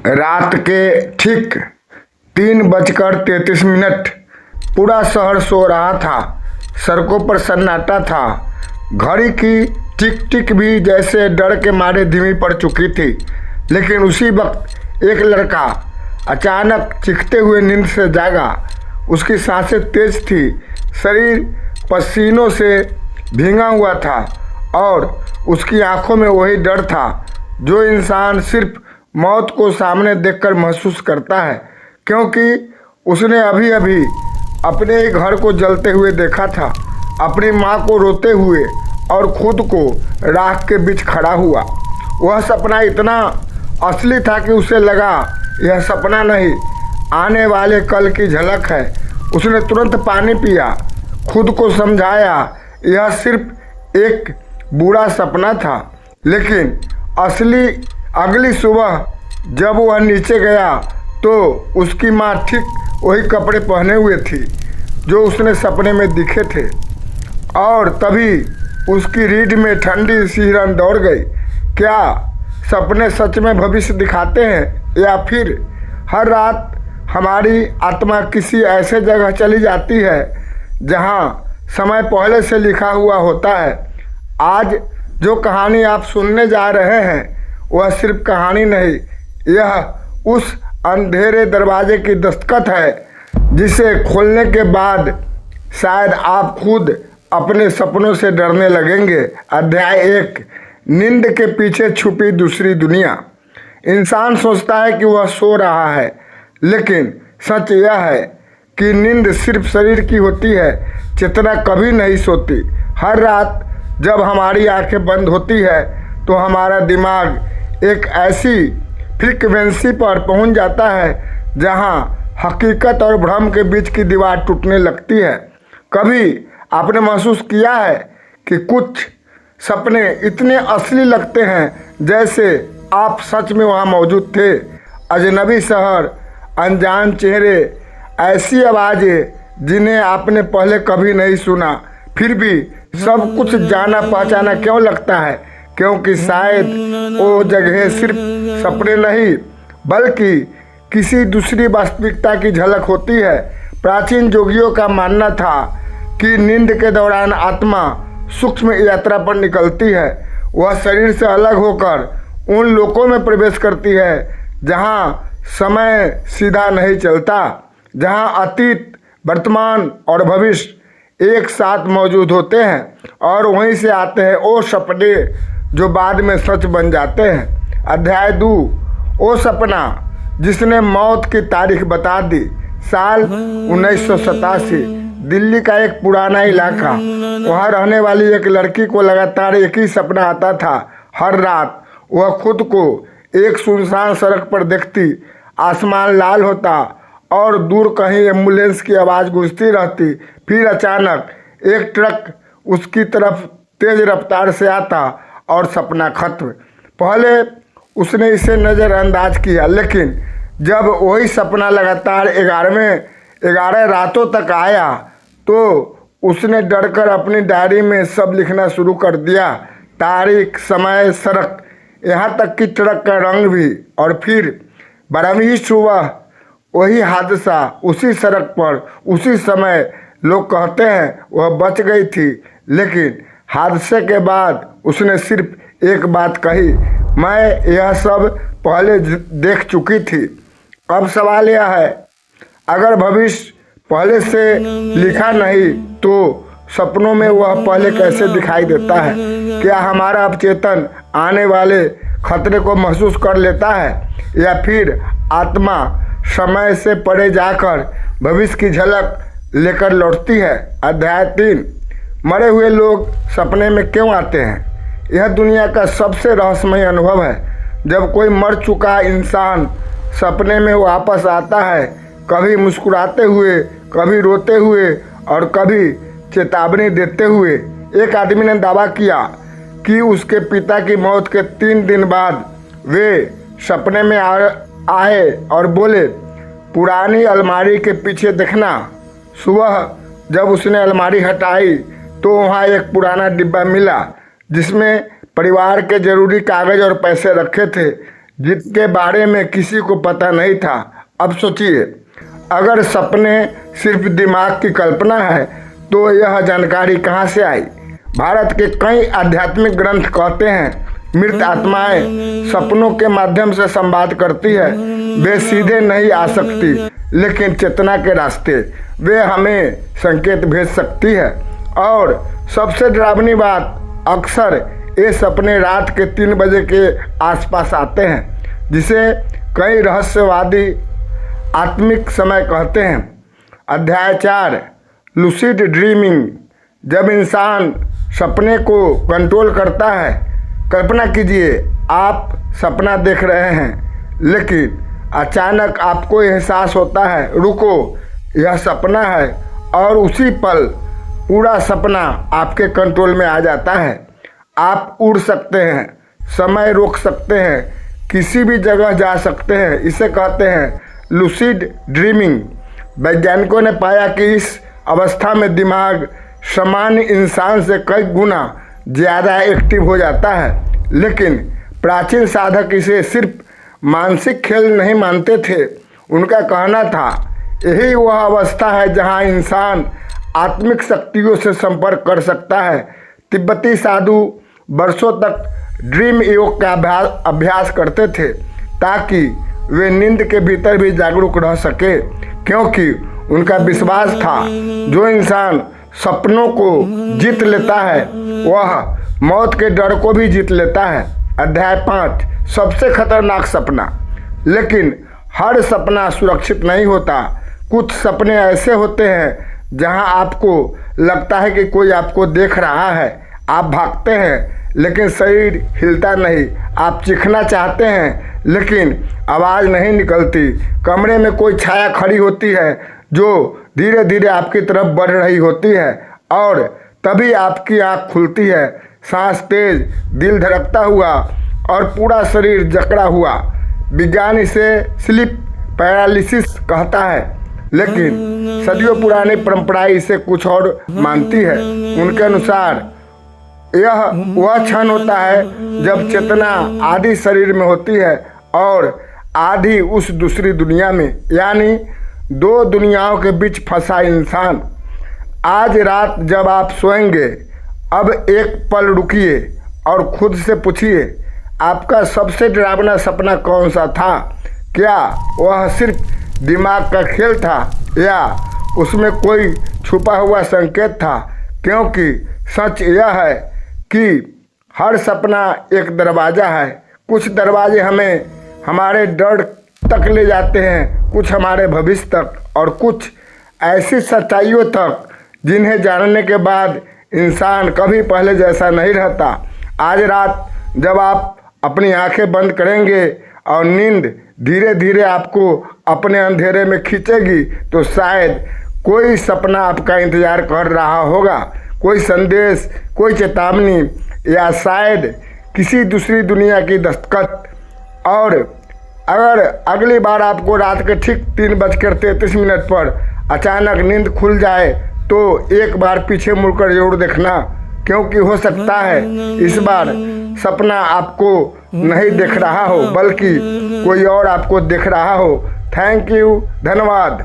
रात के ठीक 3:33 पूरा शहर सो रहा था। सड़कों पर सन्नाटा था। घड़ी की टिक टिक भी जैसे डर के मारे धीमी पड़ चुकी थी। लेकिन उसी वक्त एक लड़का अचानक चीखते हुए नींद से जागा। उसकी सांसें तेज थी, शरीर पसीनों से भींगा हुआ था और उसकी आंखों में वही डर था जो इंसान सिर्फ मौत को सामने देखकर महसूस करता है, क्योंकि उसने अभी अभी अपने ही घर को जलते हुए देखा था, अपनी माँ को रोते हुए और खुद को राख के बीच खड़ा हुआ। वह सपना इतना असली था कि उसे लगा यह सपना नहीं, आने वाले कल की झलक है। उसने तुरंत पानी पिया, खुद को समझाया यह सिर्फ एक बुरा सपना था। लेकिन अगली सुबह जब वह नीचे गया तो उसकी माँ ठीक वही कपड़े पहने हुए थी जो उसने सपने में दिखे थे, और तभी उसकी रीढ़ में ठंडी सिहरन दौड़ गई। क्या सपने सच में भविष्य दिखाते हैं, या फिर हर रात हमारी आत्मा किसी ऐसे जगह चली जाती है जहां समय पहले से लिखा हुआ होता है? आज जो कहानी आप सुनने जा रहे हैं वह सिर्फ कहानी नहीं, यह उस अंधेरे दरवाजे की दस्तखत है जिसे खोलने के बाद शायद आप खुद अपने सपनों से डरने लगेंगे। अध्याय 1, नींद के पीछे छुपी दूसरी दुनिया। इंसान सोचता है कि वह सो रहा है, लेकिन सच यह है कि नींद सिर्फ शरीर की होती है, चेतना कभी नहीं सोती। हर रात जब हमारी आंखें बंद होती है तो हमारा दिमाग एक ऐसी फ्रीक्वेंसी पर पहुंच जाता है जहां हकीकत और भ्रम के बीच की दीवार टूटने लगती है। कभी आपने महसूस किया है कि कुछ सपने इतने असली लगते हैं जैसे आप सच में वहां मौजूद थे? अजनबी शहर, अनजान चेहरे, ऐसी आवाज़ें जिन्हें आपने पहले कभी नहीं सुना, फिर भी सब कुछ जाना पहचाना क्यों लगता है? क्योंकि शायद वो जगह सिर्फ सपने नहीं बल्कि किसी दूसरी वास्तविकता की झलक होती है। प्राचीन योगियों का मानना था कि नींद के दौरान आत्मा सूक्ष्म यात्रा पर निकलती है। वह शरीर से अलग होकर उन लोकों में प्रवेश करती है जहां समय सीधा नहीं चलता, जहां अतीत, वर्तमान और भविष्य एक साथ मौजूद होते हैं, और वहीं से आते हैं वो सपने जो बाद में सच बन जाते हैं। अध्याय 2, वो सपना जिसने मौत की तारीख बता दी। साल 1987, दिल्ली का एक पुराना इलाका। वहाँ रहने वाली एक लड़की को लगातार एक ही सपना आता था। हर रात वह खुद को एक सुनसान सड़क पर देखती, आसमान लाल होता और दूर कहीं एम्बुलेंस की आवाज़ गूंजती रहती। फिर अचानक एक ट्रक उसकी तरफ तेज रफ्तार से आता और सपना खत्म। पहले उसने इसे नज़रअंदाज किया, लेकिन जब वही सपना लगातार 11 रातों तक आया तो उसने डरकर अपनी डायरी में सब लिखना शुरू कर दिया। तारीख, समय, सड़क, यहाँ तक कि ट्रक का रंग भी। और फिर 12वीं सुबह वही हादसा, उसी सड़क पर, उसी समय। लोग कहते हैं वह बच गई थी, लेकिन हादसे के बाद उसने सिर्फ एक बात कही, मैं यह सब पहले देख चुकी थी। अब सवाल यह है, अगर भविष्य पहले से लिखा नहीं तो सपनों में वह पहले कैसे दिखाई देता है? क्या हमारा अवचेतन आने वाले खतरे को महसूस कर लेता है, या फिर आत्मा समय से परे जाकर भविष्य की झलक लेकर लौटती है? अध्याय 3, मरे हुए लोग सपने में क्यों आते हैं? यह दुनिया का सबसे रहस्यमय अनुभव है। जब कोई मर चुका इंसान सपने में वापस आता है, कभी मुस्कुराते हुए, कभी रोते हुए और कभी चेतावनी देते हुए। एक आदमी ने दावा किया कि उसके पिता की मौत के 3 दिन बाद वे सपने में आए और बोले, पुरानी अलमारी के पीछे देखना। सुबह जब उसने अलमारी हटाई तो वहाँ एक पुराना डिब्बा मिला जिसमें परिवार के जरूरी कागज और पैसे रखे थे। जिसके बारे में किसी को पता नहीं था। अब सोचिए, अगर सपने सिर्फ दिमाग की कल्पना है तो यह जानकारी कहाँ से आई। भारत के कई आध्यात्मिक ग्रंथ कहते हैं मृत आत्माएं सपनों के माध्यम से संवाद करती है। वे सीधे नहीं आ सकती, लेकिन चेतना के रास्ते वे हमें संकेत भेज सकती है। और सबसे डरावनी बात, अक्सर ये सपने रात के 3 बजे के आसपास आते हैं, जिसे कई रहस्यवादी आत्मिक समय कहते हैं। अध्याय 4, लूसिड ड्रीमिंग। जब इंसान सपने को कंट्रोल करता है। कल्पना कीजिए, आप सपना देख रहे हैं, लेकिन अचानक आपको एहसास होता है रुको, यह सपना है, और उसी पल पूरा सपना आपके कंट्रोल में आ जाता है। आप उड़ सकते हैं, समय रोक सकते हैं, किसी भी जगह जा सकते हैं। इसे कहते हैं लूसिड ड्रीमिंग। वैज्ञानिकों ने पाया कि इस अवस्था में दिमाग सामान्य इंसान से कई गुना ज़्यादा एक्टिव हो जाता है। लेकिन प्राचीन साधक इसे सिर्फ मानसिक खेल नहीं मानते थे। उनका कहना था यही वह अवस्था है जहां इंसान आत्मिक शक्तियों से संपर्क कर सकता है। तिब्बती साधु वर्षों तक ड्रीम योग का अभ्यास करते थे ताकि वे नींद के भीतर भी जागरूक रह सके, क्योंकि उनका विश्वास था जो इंसान सपनों को जीत लेता है वह मौत के डर को भी जीत लेता है। अध्याय 5, सबसे खतरनाक सपना। लेकिन हर सपना सुरक्षित नहीं होता। कुछ सपने ऐसे होते हैं जहां आपको लगता है कि कोई आपको देख रहा है। आप भागते हैं लेकिन शरीर हिलता नहीं। आप चीखना चाहते हैं लेकिन आवाज़ नहीं निकलती। कमरे में कोई छाया खड़ी होती है जो धीरे धीरे आपकी तरफ बढ़ रही होती है, और तभी आपकी आँख खुलती है। सांस तेज, दिल धड़कता हुआ और पूरा शरीर जकड़ा हुआ। विज्ञान इसे स्लीप पैरालिसिस कहता है, लेकिन सदियों पुरानी परंपराएं इसे कुछ और मानती है। उनके अनुसार यह वह क्षण होता है जब चेतना आधी शरीर में होती है और आधी उस दूसरी दुनिया में, यानी 2 दुनियाओं के बीच फंसा इंसान। आज रात जब आप सोएंगे, अब एक पल रुकिए और खुद से पूछिए आपका सबसे डरावना सपना कौन सा था। क्या वह सिर्फ दिमाग का खेल था या उसमें कोई छुपा हुआ संकेत था। क्योंकि सच यह है कि हर सपना एक दरवाज़ा है। कुछ दरवाजे हमें हमारे डर तक ले जाते हैं, कुछ हमारे भविष्य तक, और कुछ ऐसी सच्चाइयों तक जिन्हें जानने के बाद इंसान कभी पहले जैसा नहीं रहता। आज रात जब आप अपनी आंखें बंद करेंगे और नींद धीरे धीरे आपको अपने अंधेरे में खींचेगी, तो शायद कोई सपना आपका इंतजार कर रहा होगा, कोई संदेश, कोई चेतावनी, या शायद किसी दूसरी दुनिया की दस्तखत। और अगर अगली बार आपको रात के ठीक 3:33 पर अचानक नींद खुल जाए तो एक बार पीछे मुड़कर जरूर देखना, क्योंकि हो सकता है इस बार सपना आपको नहीं देख रहा हो बल्कि कोई और आपको देख रहा हो। थैंक यू, धन्यवाद।